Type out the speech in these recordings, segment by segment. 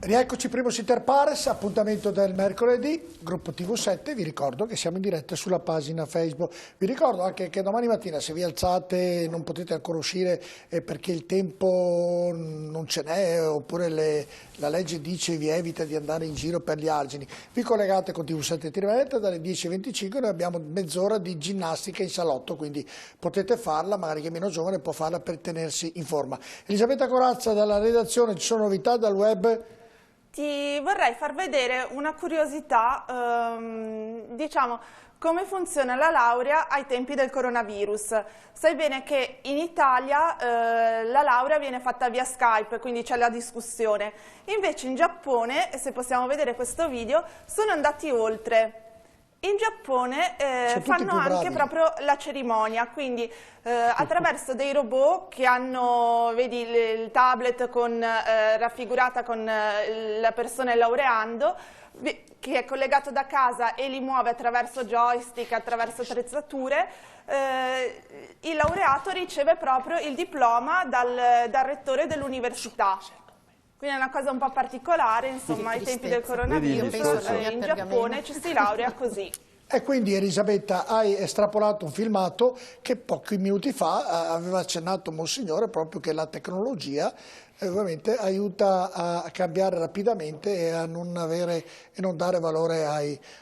Rieccoci, primo Inter Pares, appuntamento del mercoledì, gruppo TV7, vi ricordo che siamo in diretta sulla pagina Facebook, vi ricordo anche che domani mattina se vi alzate non potete ancora uscire perché il tempo non ce n'è oppure la legge dice vi evita di andare in giro per gli argini, vi collegate con TV7 Triveneta dalle 10:25, noi abbiamo mezz'ora di ginnastica in salotto, quindi potete farla, magari chi è meno giovane può farla per tenersi in forma. Elisabetta Corazza dalla redazione, ci sono novità dal web? Ti vorrei far vedere una curiosità, diciamo, come funziona la laurea ai tempi del coronavirus. Sai bene che in Italia la laurea viene fatta via Skype, quindi c'è la discussione. Invece in Giappone, se possiamo vedere questo video, sono andati oltre. In Giappone fanno anche proprio la cerimonia, quindi attraverso dei robot che hanno, vedi il tablet raffigurata con la persona laureando, che è collegato da casa e li muove attraverso joystick, attraverso attrezzature, il laureato riceve proprio il diploma dal rettore dell'università. Quindi è una cosa un po' particolare, insomma, ai tempi del coronavirus in Giappone ci si laurea così. E quindi Elisabetta hai estrapolato un filmato che pochi minuti fa aveva accennato Monsignore proprio che la tecnologia ovviamente aiuta a cambiare rapidamente e a non dare valore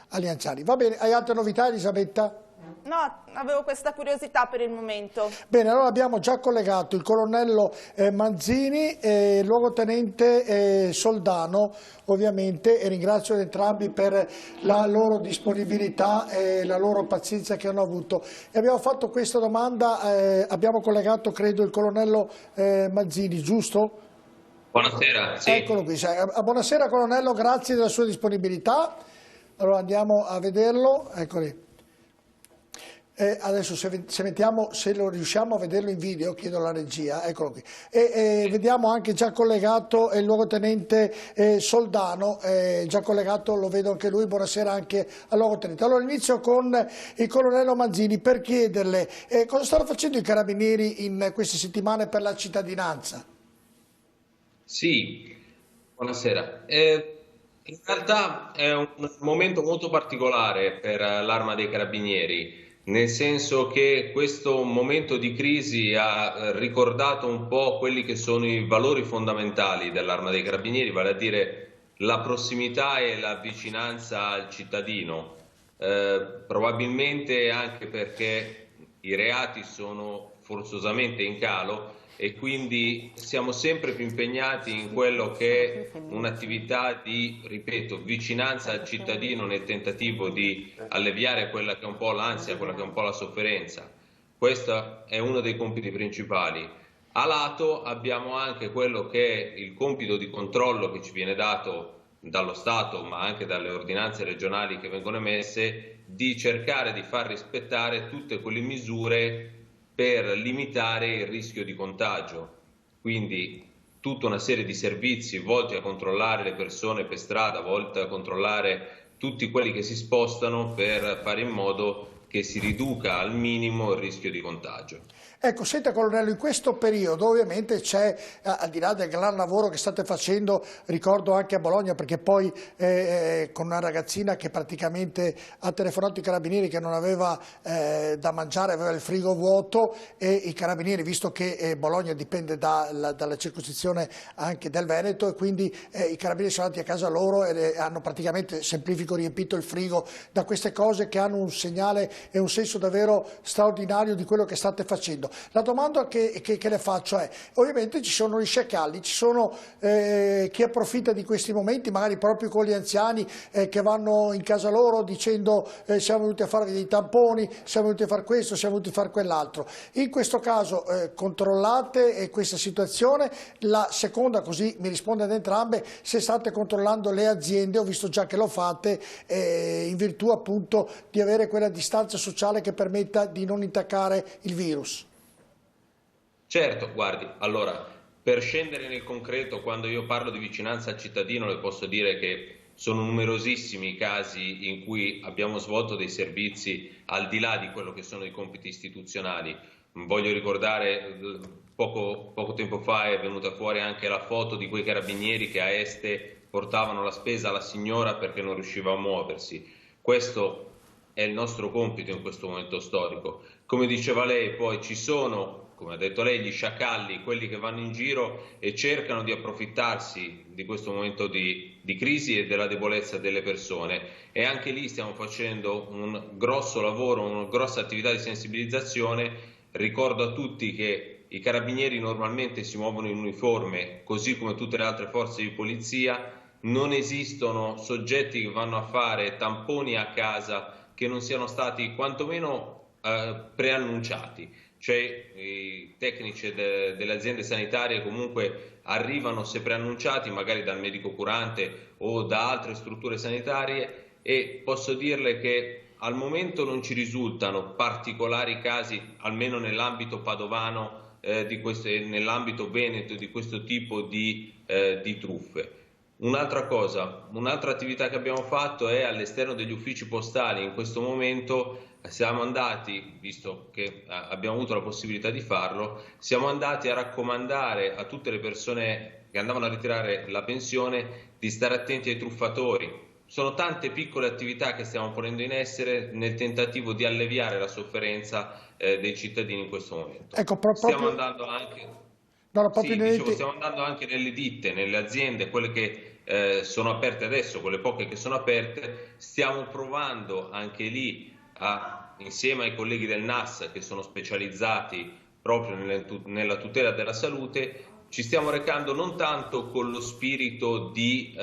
agli anziani. Va bene, hai altre novità Elisabetta? No, avevo questa curiosità per il momento. Bene, allora abbiamo già collegato il colonnello Manzini e il luogotenente Soldano, ovviamente, e ringrazio entrambi per la loro disponibilità e la loro pazienza che hanno avuto. E abbiamo fatto questa domanda, abbiamo collegato credo il colonnello Manzini, giusto? Buonasera, sì. Eccolo qui, buonasera colonnello, grazie della sua disponibilità. Allora andiamo a vederlo, eccoli. Adesso se lo riusciamo a vederlo in video, chiedo alla regia, eccolo qui. Vediamo anche già collegato il luogotenente Soldano, già collegato, lo vedo anche lui, buonasera anche al luogotenente. Allora inizio con il colonnello Manzini per chiederle cosa stanno facendo i carabinieri in queste settimane per la cittadinanza? Sì, buonasera. In realtà è un momento molto particolare per l'Arma dei Carabinieri, nel senso che questo momento di crisi ha ricordato un po' quelli che sono i valori fondamentali dell'Arma dei Carabinieri, vale a dire la prossimità e la vicinanza al cittadino, probabilmente anche perché i reati sono forzosamente in calo e quindi siamo sempre più impegnati in quello che è un'attività di, ripeto, vicinanza al cittadino nel tentativo di alleviare quella che è un po' l'ansia, quella che è un po' la sofferenza. Questo è uno dei compiti principali. A lato abbiamo anche quello che è il compito di controllo che ci viene dato dallo Stato, ma anche dalle ordinanze regionali che vengono emesse, di cercare di far rispettare tutte quelle misure per limitare il rischio di contagio, quindi tutta una serie di servizi volti a controllare le persone per strada, volti a controllare tutti quelli che si spostano per fare in modo che si riduca al minimo il rischio di contagio. Ecco, senta colonnello, in questo periodo ovviamente c'è, al di là del gran lavoro che state facendo, ricordo anche a Bologna, perché poi con una ragazzina che praticamente ha telefonato i carabinieri che non aveva da mangiare, aveva il frigo vuoto e i carabinieri, visto che Bologna dipende dalla circoscrizione anche del Veneto e quindi i carabinieri sono andati a casa loro e hanno praticamente, semplifico, riempito il frigo da queste cose che hanno un segnale e un senso davvero straordinario di quello che state facendo. La domanda che le faccio è, ovviamente ci sono gli sciacalli, ci sono chi approfitta di questi momenti, magari proprio con gli anziani che vanno in casa loro dicendo siamo venuti a farvi dei tamponi, siamo venuti a fare questo, siamo venuti a fare quell'altro. In questo caso controllate questa situazione, la seconda, così mi risponde ad entrambe, se state controllando le aziende, ho visto già che lo fate in virtù appunto di avere quella distanza sociale che permetta di non intaccare il virus. Certo, guardi, allora, per scendere nel concreto, quando io parlo di vicinanza al cittadino le posso dire che sono numerosissimi i casi in cui abbiamo svolto dei servizi al di là di quello che sono i compiti istituzionali. Voglio ricordare, poco tempo fa è venuta fuori anche la foto di quei carabinieri che a Este portavano la spesa alla signora perché non riusciva a muoversi. Questo è il nostro compito in questo momento storico. Come diceva lei, poi ci sono, come ha detto lei, gli sciacalli, quelli che vanno in giro e cercano di approfittarsi di questo momento di crisi e della debolezza delle persone, e anche lì stiamo facendo un grosso lavoro, una grossa attività di sensibilizzazione. Ricordo a tutti che i carabinieri normalmente si muovono in uniforme, così come tutte le altre forze di polizia. Non esistono soggetti che vanno a fare tamponi a casa che non siano stati quantomeno preannunciati, cioè i tecnici delle aziende sanitarie comunque arrivano se preannunciati, magari dal medico curante o da altre strutture sanitarie, e posso dirle che al momento non ci risultano particolari casi, almeno nell'ambito padovano, nell'ambito veneto, di questo tipo di truffe. Un'altra cosa, un'altra attività che abbiamo fatto è all'esterno degli uffici postali. In questo momento siamo andati, visto che abbiamo avuto la possibilità di farlo, siamo andati a raccomandare a tutte le persone che andavano a ritirare la pensione di stare attenti ai truffatori. Sono tante piccole attività che stiamo ponendo in essere nel tentativo di alleviare la sofferenza dei cittadini in questo momento. Ecco, stiamo andando anche... No, sì, dicevo, stiamo andando anche nelle ditte, nelle aziende, quelle che sono aperte adesso, quelle poche che sono aperte. Stiamo provando anche lì, insieme ai colleghi del NAS che sono specializzati proprio nella tutela della salute, ci stiamo recando non tanto con lo spirito di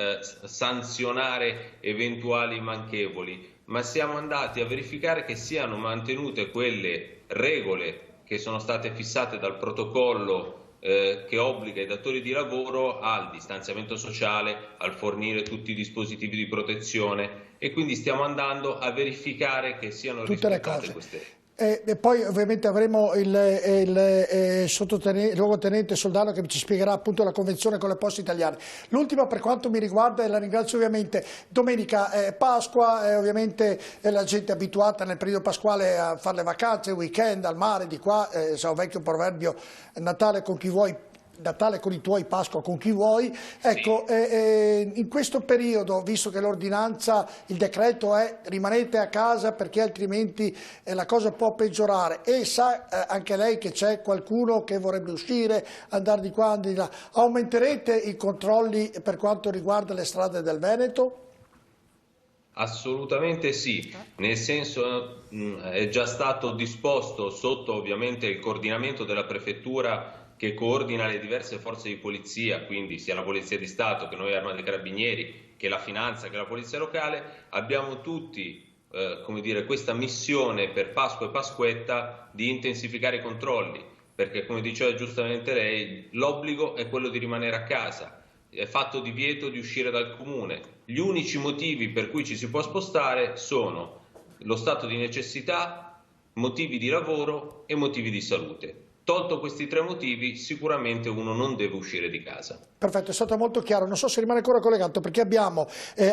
sanzionare eventuali manchevoli, ma siamo andati a verificare che siano mantenute quelle regole che sono state fissate dal protocollo che obbliga i datori di lavoro al distanziamento sociale, al fornire tutti i dispositivi di protezione, e quindi stiamo andando a verificare che siano rispettate queste regole. E poi ovviamente avremo il luogotenente Soldano che ci spiegherà appunto la convenzione con le Poste Italiane. L'ultima per quanto mi riguarda, e la ringrazio ovviamente, domenica Pasqua, ovviamente la gente è abituata nel periodo pasquale a fare le vacanze, weekend, al mare, di qua, un vecchio proverbio, Natale con chi vuoi, Natale con i tuoi, Pasqua con chi vuoi. Ecco, in questo periodo, visto che l'ordinanza, il decreto è rimanete a casa perché altrimenti la cosa può peggiorare, e sa anche lei che c'è qualcuno che vorrebbe uscire, andare di qua, andare di là, aumenterete i controlli per quanto riguarda le strade del Veneto? Assolutamente sì, nel senso è già stato disposto, sotto ovviamente il coordinamento della prefettura che coordina le diverse forze di polizia, quindi sia la Polizia di Stato che noi Arma dei Carabinieri, che la Finanza, che la Polizia Locale. Abbiamo tutti come dire, questa missione per Pasqua e Pasquetta di intensificare i controlli, perché come diceva giustamente lei, l'obbligo è quello di rimanere a casa, è fatto divieto di uscire dal comune. Gli unici motivi per cui ci si può spostare sono lo stato di necessità, motivi di lavoro e motivi di salute. Tolto questi tre motivi, sicuramente uno non deve uscire di casa. Perfetto, è stato molto chiaro. Non so se rimane ancora collegato, perché abbiamo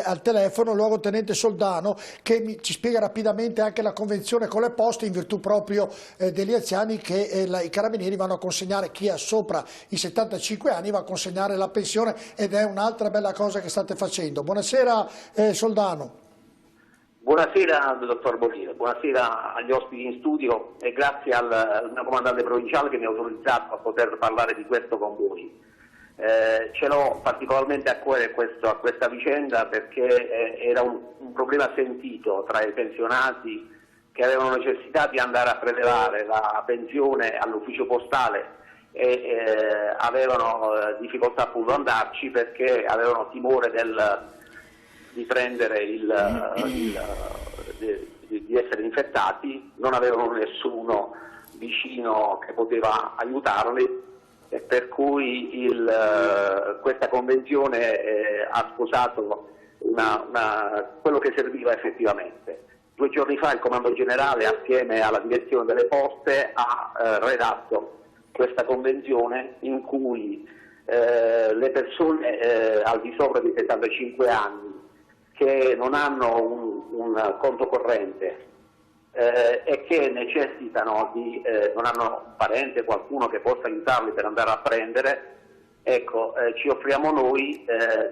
al telefono il luogotenente Soldano che ci spiega rapidamente anche la convenzione con le poste, in virtù proprio degli anziani che i carabinieri vanno a consegnare, chi ha sopra i 75 anni va a consegnare la pensione, ed è un'altra bella cosa che state facendo. Buonasera Soldano. Buonasera dottor Bonino, buonasera agli ospiti in studio e grazie al mio comandante provinciale che mi ha autorizzato a poter parlare di questo con voi. Ce l'ho particolarmente a cuore questa vicenda perché era un problema sentito tra i pensionati che avevano necessità di andare a prelevare la pensione all'ufficio postale e avevano difficoltà appunto ad andarci perché avevano timore di prendere di essere infettati, non avevano nessuno vicino che poteva aiutarli, e per cui questa convenzione ha sposato quello che serviva effettivamente. 2 giorni fa il Comando Generale, assieme alla Direzione delle Poste, ha redatto questa convenzione in cui le persone al di sopra di 75 anni che non hanno un conto corrente e che necessitano non hanno un parente, qualcuno che possa aiutarli per andare a prendere, ecco, ci offriamo noi,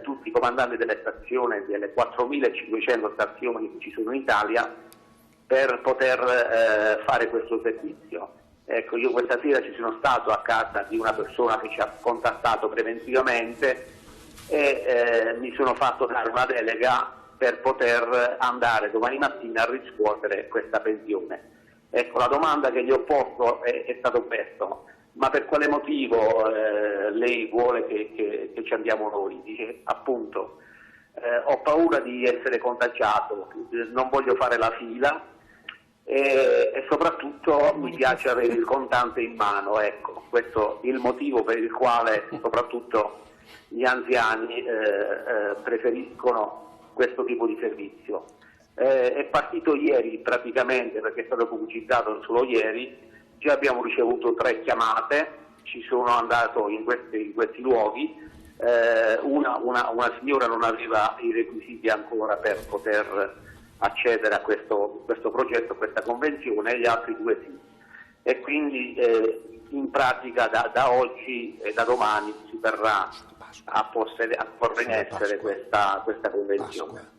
tutti i comandanti delle stazioni, delle 4.500 stazioni che ci sono in Italia, per poter fare questo servizio. Ecco, io questa sera ci sono stato a casa di una persona che ci ha contattato preventivamente e mi sono fatto dare una delega per poter andare domani mattina a riscuotere questa pensione. Ecco, la domanda che gli ho posto è stato questo: ma per quale motivo lei vuole che ci andiamo noi? Dice appunto, ho paura di essere contagiato, non voglio fare la fila e soprattutto mi piace avere il contante in mano. Ecco, questo è il motivo per il quale soprattutto gli anziani preferiscono questo tipo di servizio. È partito ieri praticamente, perché è stato pubblicizzato solo ieri. Già abbiamo ricevuto 3 chiamate, ci sono andato in questi luoghi, una signora non aveva i requisiti ancora per poter accedere a questo progetto, a questa convenzione, e gli altri 2 sì. E quindi in pratica da oggi e da domani si verrà a porre in essere questa convenzione.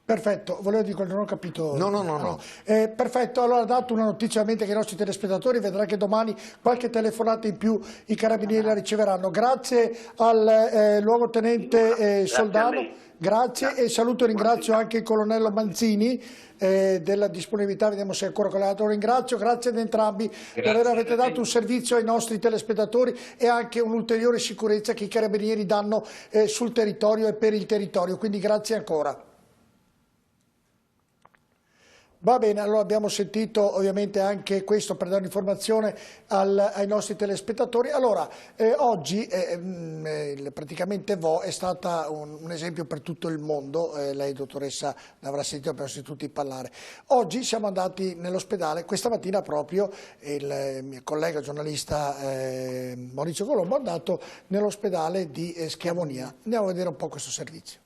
Perfetto, volevo dire, non ho capito. No. Perfetto, allora dato una notizia ovviamente che i nostri telespettatori vedrà che domani qualche telefonata in più i carabinieri la riceveranno. Grazie al luogotenente Soldano, grazie e saluto e ringrazio anche il colonnello Manzini della disponibilità, vediamo se è ancora collegato, lo ringrazio, grazie ad entrambi per aver avete dato un servizio ai nostri telespettatori e anche un'ulteriore sicurezza che i carabinieri danno sul territorio e per il territorio, quindi grazie ancora. Va bene, allora abbiamo sentito ovviamente anche questo per dare un'informazione ai nostri telespettatori. Allora, oggi praticamente Vo è stata un esempio per tutto il mondo, lei dottoressa l'avrà sentito, abbiamo sentito tutti parlare. Oggi siamo andati nell'ospedale, questa mattina proprio il mio collega giornalista Maurizio Colombo è andato nell'ospedale di Schiavonia. Andiamo a vedere un po' questo servizio.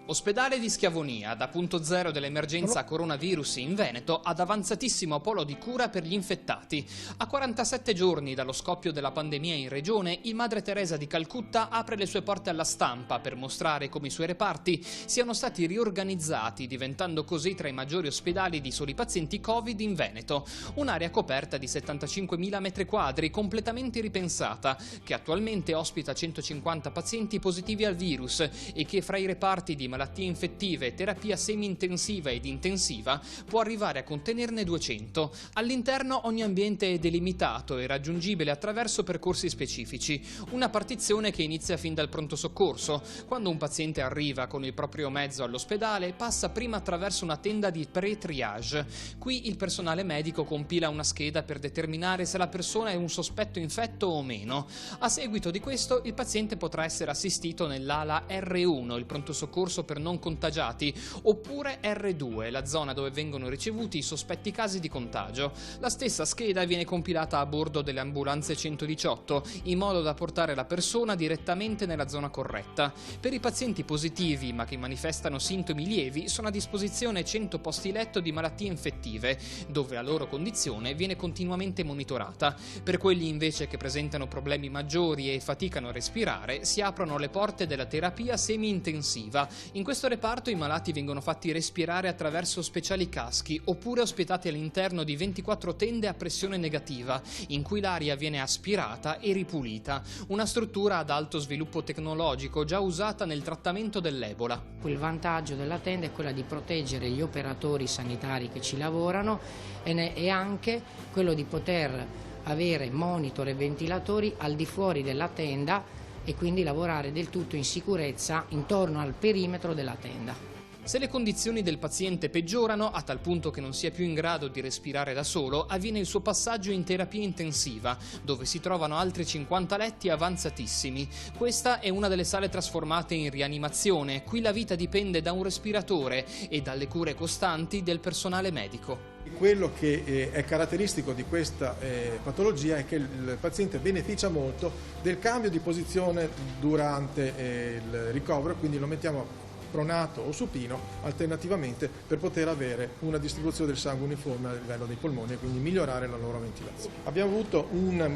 Ospedale di Schiavonia, da punto zero dell'emergenza coronavirus in Veneto ad avanzatissimo polo di cura per gli infettati. A 47 giorni dallo scoppio della pandemia in regione, il Madre Teresa di Calcutta apre le sue porte alla stampa per mostrare come i suoi reparti siano stati riorganizzati, diventando così tra i maggiori ospedali di soli pazienti Covid in Veneto. Un'area coperta di 75.000 metri quadri, completamente ripensata, che attualmente ospita 150 pazienti positivi al virus e che fra i reparti di malattie infettive, terapia semi-intensiva ed intensiva può arrivare a contenerne 200. All'interno ogni ambiente è delimitato e raggiungibile attraverso percorsi specifici, una partizione che inizia fin dal pronto soccorso. Quando un paziente arriva con il proprio mezzo all'ospedale passa prima attraverso una tenda di pre-triage. Qui il personale medico compila una scheda per determinare se la persona è un sospetto infetto o meno. A seguito di questo il paziente potrà essere assistito nell'ala R1, il pronto soccorso per non contagiati, oppure R2, la zona dove vengono ricevuti i sospetti casi di contagio. La stessa scheda viene compilata a bordo delle ambulanze 118, in modo da portare la persona direttamente nella zona corretta. Per i pazienti positivi, ma che manifestano sintomi lievi, sono a disposizione 100 posti letto di malattie infettive, dove la loro condizione viene continuamente monitorata. Per quelli invece che presentano problemi maggiori e faticano a respirare, si aprono le porte della terapia semi-intensiva. In questo reparto i malati vengono fatti respirare attraverso speciali caschi oppure ospitati all'interno di 24 tende a pressione negativa, in cui l'aria viene aspirata e ripulita. Una struttura ad alto sviluppo tecnologico già usata nel trattamento dell'Ebola. Il vantaggio della tenda è quella di proteggere gli operatori sanitari che ci lavorano e anche quello di poter avere monitor e ventilatori al di fuori della tenda e quindi lavorare del tutto in sicurezza intorno al perimetro della tenda. Se le condizioni del paziente peggiorano a tal punto che non sia più in grado di respirare da solo, avviene il suo passaggio in terapia intensiva, dove si trovano altri 50 letti avanzatissimi. Questa è una delle sale trasformate in rianimazione. Qui la vita dipende da un respiratore e dalle cure costanti del personale medico. Quello che è caratteristico di questa patologia è che il paziente beneficia molto del cambio di posizione durante il ricovero, quindi lo mettiamo pronato o supino, alternativamente per poter avere una distribuzione del sangue uniforme a livello dei polmoni e quindi migliorare la loro ventilazione. Abbiamo avuto un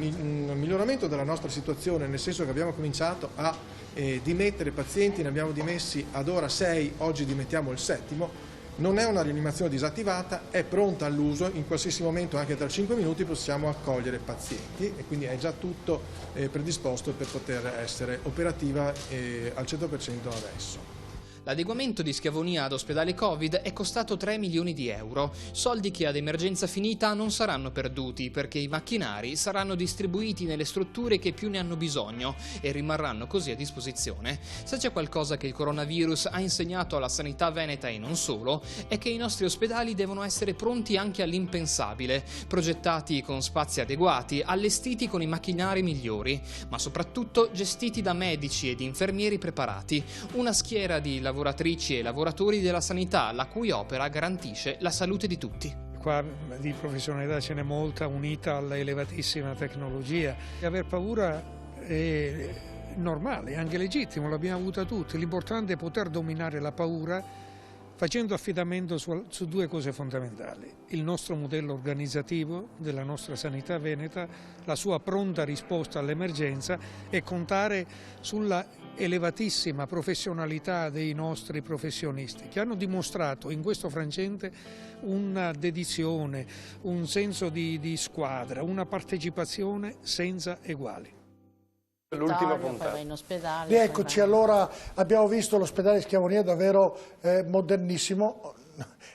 miglioramento della nostra situazione, nel senso che abbiamo cominciato a dimettere pazienti, ne abbiamo dimessi ad ora 6, oggi dimettiamo il 7º. Non è una rianimazione disattivata, è pronta all'uso, in qualsiasi momento, anche tra 5 minuti, possiamo accogliere pazienti e quindi è già tutto predisposto per poter essere operativa al 100% adesso. L'adeguamento di Schiavonia ad ospedale Covid è costato 3 milioni di euro, soldi che ad emergenza finita non saranno perduti perché i macchinari saranno distribuiti nelle strutture che più ne hanno bisogno e rimarranno così a disposizione. Se c'è qualcosa che il coronavirus ha insegnato alla sanità veneta e non solo, è che i nostri ospedali devono essere pronti anche all'impensabile, progettati con spazi adeguati, allestiti con i macchinari migliori, ma soprattutto gestiti da medici ed infermieri preparati, una schiera di lavoratrici e lavoratori della sanità, la cui opera garantisce la salute di tutti. Qua di professionalità ce n'è molta, unita all'elevatissima tecnologia. Aver paura è normale, è anche legittimo, l'abbiamo avuta tutti. L'importante è poter dominare la paura facendo affidamento su due cose fondamentali: il nostro modello organizzativo della nostra sanità veneta, la sua pronta risposta all'emergenza e contare sulla elevatissima professionalità dei nostri professionisti che hanno dimostrato in questo frangente una dedizione, un senso di squadra, una partecipazione senza eguali. L'ultima puntata. Eccoci, allora abbiamo visto l'ospedale Schiavonia davvero modernissimo.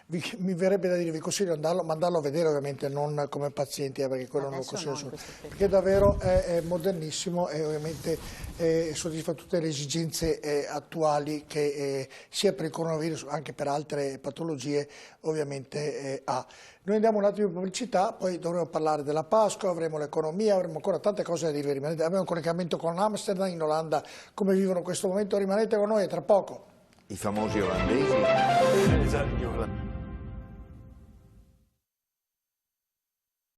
Mi verrebbe da dire, vi consiglio di mandarlo a vedere, ovviamente non come pazienti, perché quello non lo consiglio solo, perché davvero è modernissimo e ovviamente soddisfa tutte le esigenze attuali che sia per il coronavirus anche per altre patologie ovviamente ha. Noi andiamo un attimo in pubblicità, poi dovremo parlare della Pasqua, avremo l'economia, avremo ancora tante cose da dire. Abbiamo un collegamento con Amsterdam, in Olanda, come vivono questo momento. Rimanete con noi, tra poco. I famosi olandesi.